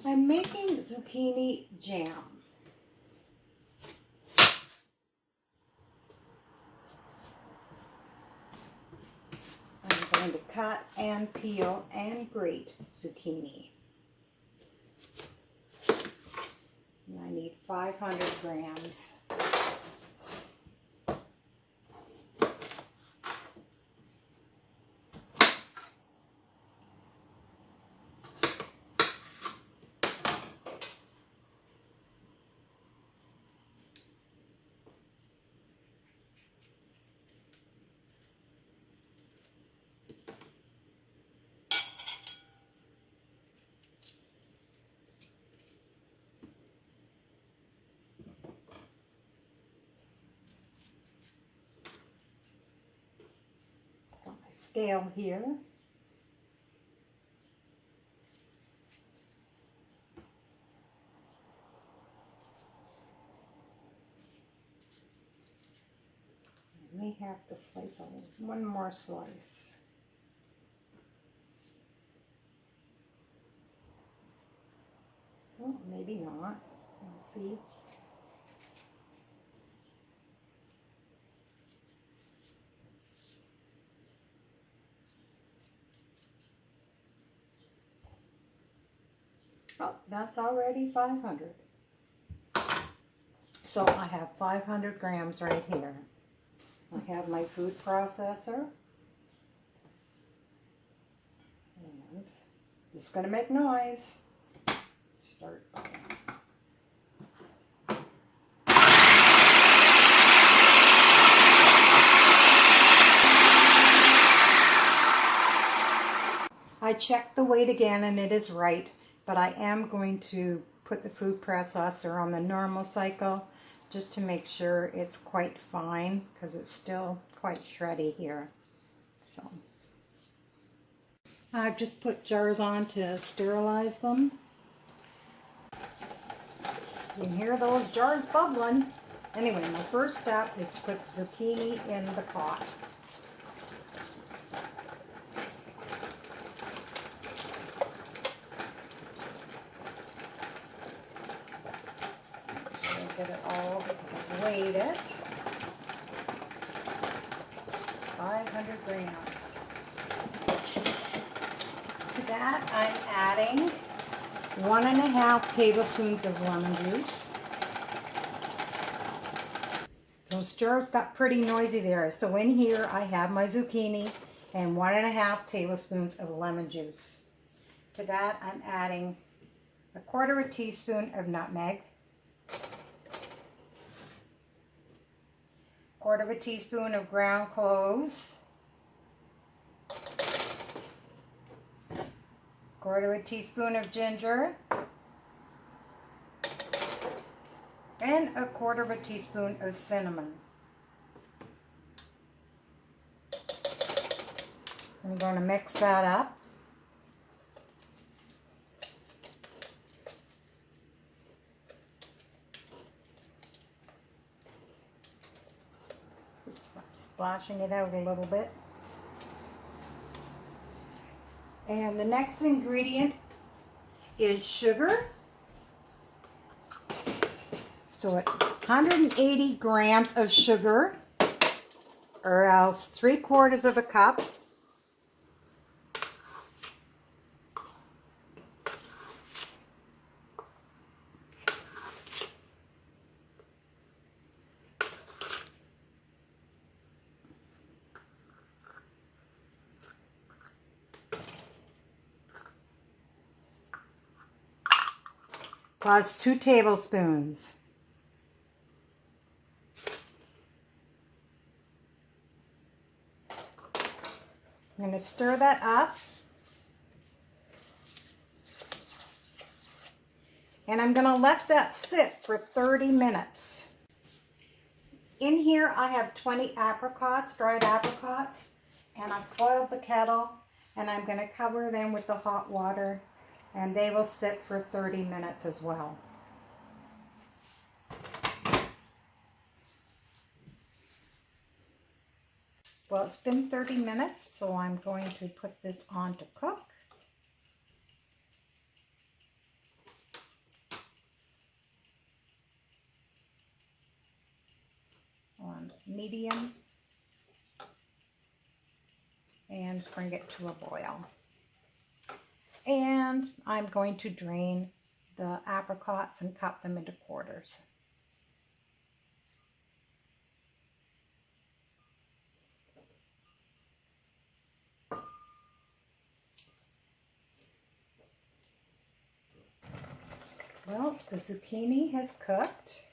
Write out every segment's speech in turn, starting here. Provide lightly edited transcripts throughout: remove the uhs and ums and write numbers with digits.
I'm making zucchini jam. I'm going to cut and peel and grate zucchini. And I need 500 grams. Got my scale here. I may have to slice one more slice. Oh, maybe not. We'll see. Oh, that's already 500. So I have 500 grams right here. I have my food processor. And it's going to make noise. Start. I checked the weight again and it is right, but I am going to put the food processor on the normal cycle just to make sure it's quite fine because it's still quite shreddy here. So I've just put jars on to sterilize them. You can hear those jars bubbling. Anyway, my first step is to put zucchini in the pot. Get it all because I've weighed it. 500 grams. To that, I'm adding 1.5 tablespoons of lemon juice. Those jars got pretty noisy there. So in here, I have my zucchini and 1.5 tablespoons of lemon juice. To that, I'm adding 1/4 teaspoon of nutmeg, 1/4 teaspoon of ground cloves, 1/4 teaspoon of ginger, and 1/4 teaspoon of cinnamon. I'm going to mix that up. Splashing it out a little bit. And the next ingredient is sugar. So it's 180 grams of sugar, or else 3/4 cup. Plus 2 tablespoons. I'm going to stir that up. And I'm going to let that sit for 30 minutes. In here I have 20 apricots, dried apricots, and I've boiled the kettle, and I'm going to cover them with the hot water, and they will sit for 30 minutes as well. Well, it's been 30 minutes, so I'm going to put this on to cook. medium and bring it to a boil. And I'm going to drain the apricots and cut them into quarters. Well, the zucchini has cooked,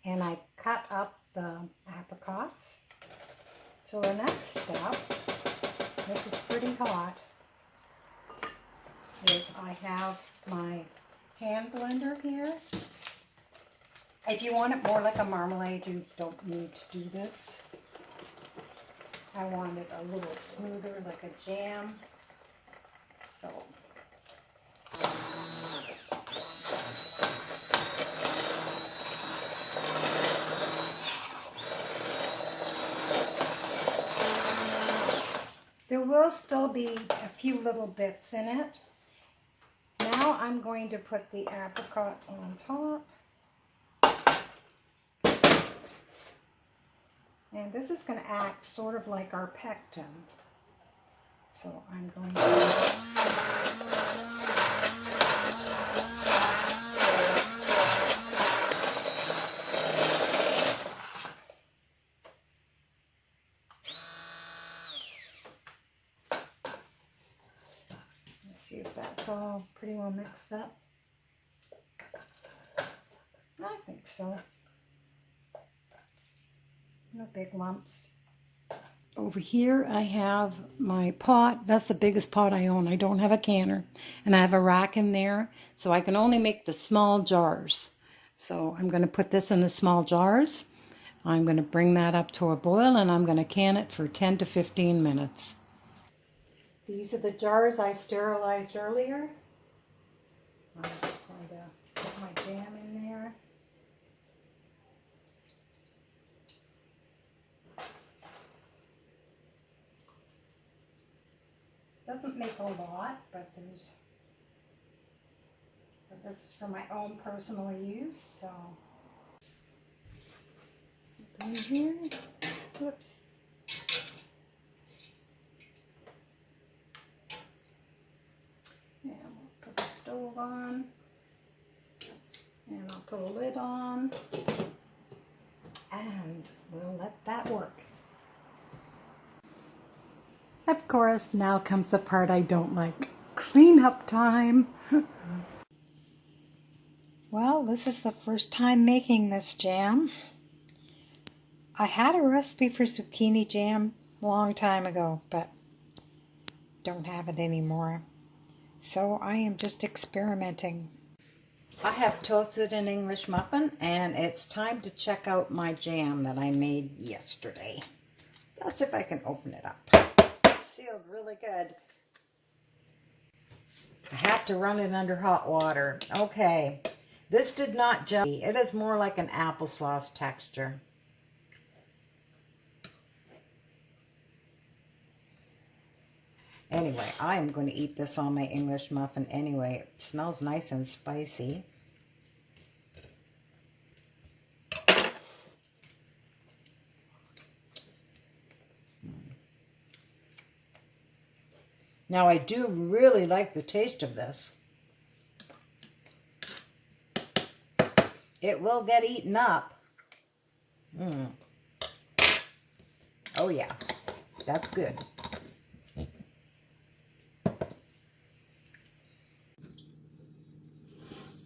and I cut up the apricots. So the next step, this is pretty hot, is I have my hand blender here. If you want it more like a marmalade, you don't need to do this. I want it a little smoother, like a jam. So there will still be a few little bits in it. Now I'm going to put the apricots on top. And this is going to act sort of like our pectin. So I'm going to... Let's see if that's all pretty well mixed up. I think so. No big lumps. Over here I have my pot. That's the biggest pot I own. I don't have a canner. And I have a rack in there, so I can only make the small jars. So I'm going to put this in the small jars. I'm going to bring that up to a boil, and I'm going to can it for 10 to 15 minutes. These are the jars I sterilized earlier. I'm just going to put my jam in there. Doesn't make a lot, but this is for my own personal use, so in here. Whoops. And we'll put the stove on, and I'll put a lid on, and we'll let that work. Of course, now comes the part I don't like. Cleanup time. Well, this is the first time making this jam. I had a recipe for zucchini jam a long time ago, but don't have it anymore. So I am just experimenting. I have toasted an English muffin, and it's time to check out my jam that I made yesterday. Let's see if I can open it up. Sealed really good. I have to run it under hot water. Okay, this did not gel. It is more like an applesauce texture. Anyway, I am going to eat this on my English muffin anyway. It smells nice and spicy. Now, I do really like the taste of this. It will get eaten up. Oh, yeah. That's good.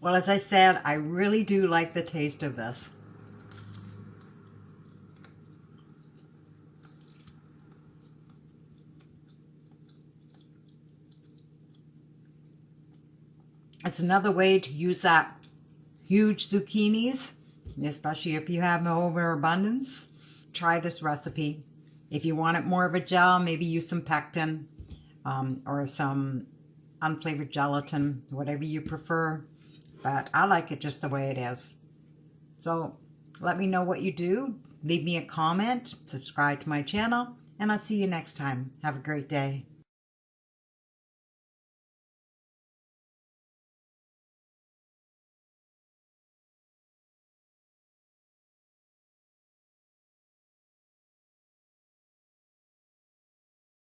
Well, as I said, I really do like the taste of this. It's another way to use that huge zucchinis, especially if you have an overabundance. Try this recipe. If you want it more of a gel, maybe use some pectin or some unflavored gelatin, whatever you prefer. But I like it just the way it is. So let me know what you do. Leave me a comment, subscribe to my channel, and I'll see you next time. Have a great day.